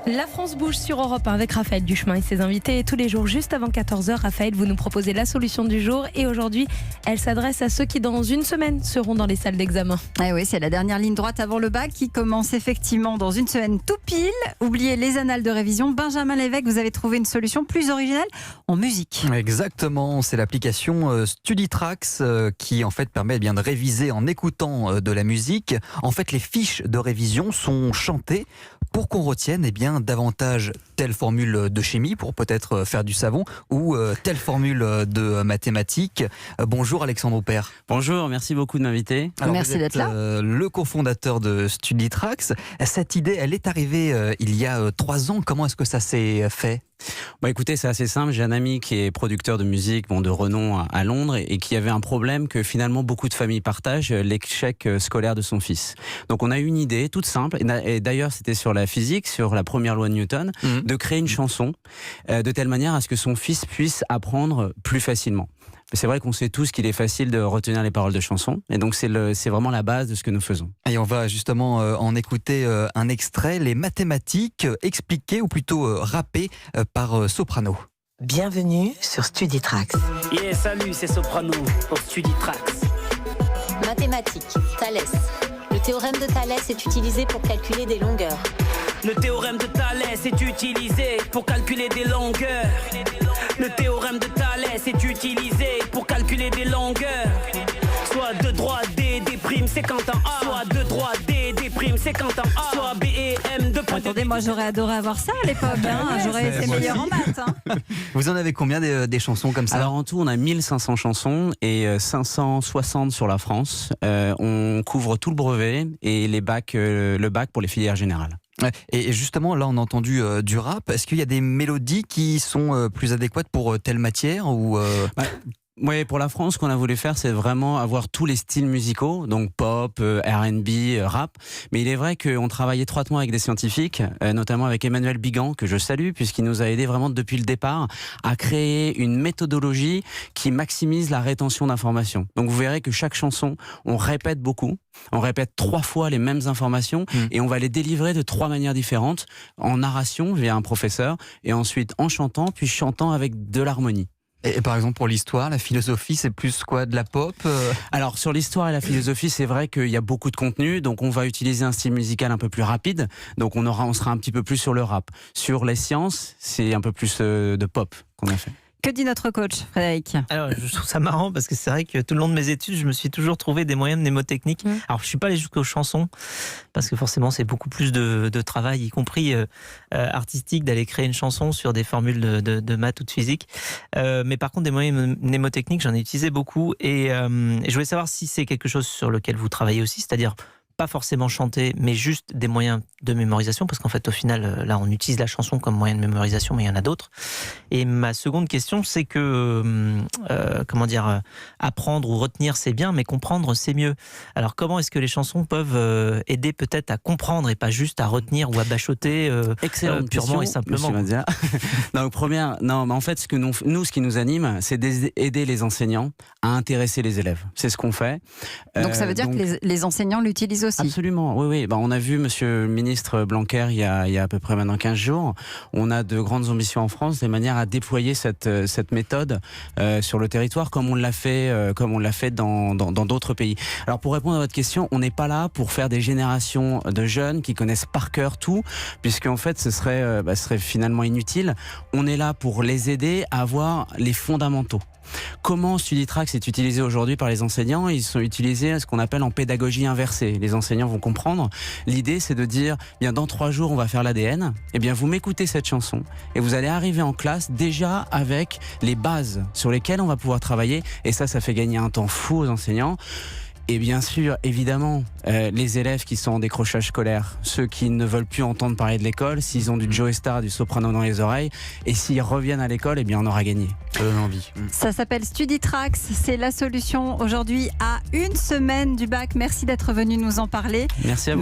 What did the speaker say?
La France bouge sur Europe 1 avec Raphaël Duchemin et ses invités. Et tous les jours, juste avant 14h, Raphaël, vous nous proposez la solution du jour. Et aujourd'hui, elle s'adresse à ceux qui, dans une semaine, seront dans les salles d'examen. Ah oui, c'est la dernière ligne droite avant le bac qui commence effectivement dans une semaine tout pile. Oubliez les annales de révision. Benjamin Lévesque, vous avez trouvé une solution plus originale en musique. Exactement, c'est l'application StudyTracks qui en fait permet bien de réviser en écoutant de la musique. En fait, les fiches de révision sont chantées pour qu'on retienne davantage telle formule de chimie pour peut-être faire du savon ou telle formule de mathématiques. Bonjour Alexandre Aupert. Bonjour, merci beaucoup de m'inviter. Alors, merci d'être là. Le cofondateur de StudyTracks. Cette idée, elle est arrivée il y a 3 ans. Comment est-ce que ça s'est fait ? Écoutez, c'est assez simple. J'ai un ami qui est producteur de musique de renom à Londres et qui avait un problème que finalement beaucoup de familles partagent, l'échec scolaire de son fils. Donc on a eu une idée toute simple, et d'ailleurs c'était sur la physique, sur la première loi de Newton, de créer une chanson de telle manière à ce que son fils puisse apprendre plus facilement. C'est vrai qu'on sait tous qu'il est facile de retenir les paroles de chansons, et donc c'est vraiment la base de ce que nous faisons. Et on va justement en écouter un extrait, les mathématiques expliquées ou plutôt rappées par Soprano. Bienvenue sur StudyTracks. Yeah, salut, c'est Soprano pour StudyTracks. Mathématiques, Thalès. Le théorème de Thalès est utilisé pour calculer des longueurs. Le théorème de Thalès est utilisé pour calculer des longueurs. Le théorème de Thalès est utilisé pour calculer des longueurs. Soit 2 droites D, D', c'est quand en A. Soit 2 droites D, D', c'est quand en A. Soit B et M, 2 points. Attendez, moi j'aurais adoré avoir ça à l'époque. J'aurais été meilleure en maths. Vous en avez combien des chansons comme ça ? Alors en tout, on a 1500 chansons et 560 sur la France. On couvre tout le brevet et le bac pour les filières générales. Et justement, là, on a entendu du rap. Est-ce qu'il y a des mélodies qui sont plus adéquates pour telle matière ou Oui, pour la France, ce qu'on a voulu faire, c'est vraiment avoir tous les styles musicaux, donc pop, R&B, rap. Mais il est vrai qu'on travaille étroitement avec des scientifiques, notamment avec Emmanuel Bigan, que je salue, puisqu'il nous a aidé vraiment depuis le départ à créer une méthodologie qui maximise la rétention d'informations. Donc vous verrez que chaque chanson, on répète beaucoup. On répète 3 fois les mêmes informations et on va les délivrer de 3 manières différentes, en narration via un professeur, et ensuite en chantant, puis chantant avec de l'harmonie. Et par exemple pour l'histoire, la philosophie, c'est plus quoi, de la pop Alors sur l'histoire et la philosophie, c'est vrai qu'il y a beaucoup de contenu, donc on va utiliser un style musical un peu plus rapide, donc on sera un petit peu plus sur le rap. Sur les sciences, c'est un peu plus de pop qu'on a fait. Que dit notre coach, Frédéric ? Alors, je trouve ça marrant parce que c'est vrai que tout le long de mes études, je me suis toujours trouvé des moyens mnémotechniques. Alors, je ne suis pas allé jusqu'aux chansons parce que forcément, c'est beaucoup plus de travail, y compris artistique, d'aller créer une chanson sur des formules de maths ou de physique. Mais par contre, des moyens mnémotechniques, j'en ai utilisé beaucoup. Et je voulais savoir si c'est quelque chose sur lequel vous travaillez aussi, c'est-à-dire pas forcément chanter, mais juste des moyens de mémorisation, parce qu'en fait, au final, là, on utilise la chanson comme moyen de mémorisation, mais il y en a d'autres. Et ma seconde question, c'est que, apprendre ou retenir, c'est bien, mais comprendre, c'est mieux. Alors, comment est-ce que les chansons peuvent aider peut-être à comprendre et pas juste à retenir ou à bachoter purement et simplement ? Donc, en fait, ce qui nous anime, c'est d'aider les enseignants à intéresser les élèves. C'est ce qu'on fait. Donc, ça veut dire que les enseignants l'utilisent aussi. Absolument, oui. On a vu Monsieur le ministre Blanquer il y a à peu près maintenant 15 jours. On a de grandes ambitions en France, de manière à déployer cette méthode sur le territoire, comme on l'a fait dans d'autres pays. Alors pour répondre à votre question, on n'est pas là pour faire des générations de jeunes qui connaissent par cœur tout, puisqu'en fait ce serait finalement inutile. On est là pour les aider à avoir les fondamentaux. Comment StudyTracks est utilisé aujourd'hui par les enseignants ? Ils sont utilisés ce qu'on appelle en pédagogie inversée. Les enseignants vont comprendre. L'idée, c'est de dire, dans 3 jours, on va faire l'ADN. Vous m'écoutez cette chanson et vous allez arriver en classe déjà avec les bases sur lesquelles on va pouvoir travailler. Et ça fait gagner un temps fou aux enseignants. Et bien sûr, évidemment, les élèves qui sont en décrochage scolaire, ceux qui ne veulent plus entendre parler de l'école, s'ils ont du Joe Star, du Soprano dans les oreilles, et s'ils reviennent à l'école, on aura gagné. Ça donne envie. Ça s'appelle StudyTracks, c'est la solution aujourd'hui à une semaine du bac. Merci d'être venu nous en parler. Merci à vous.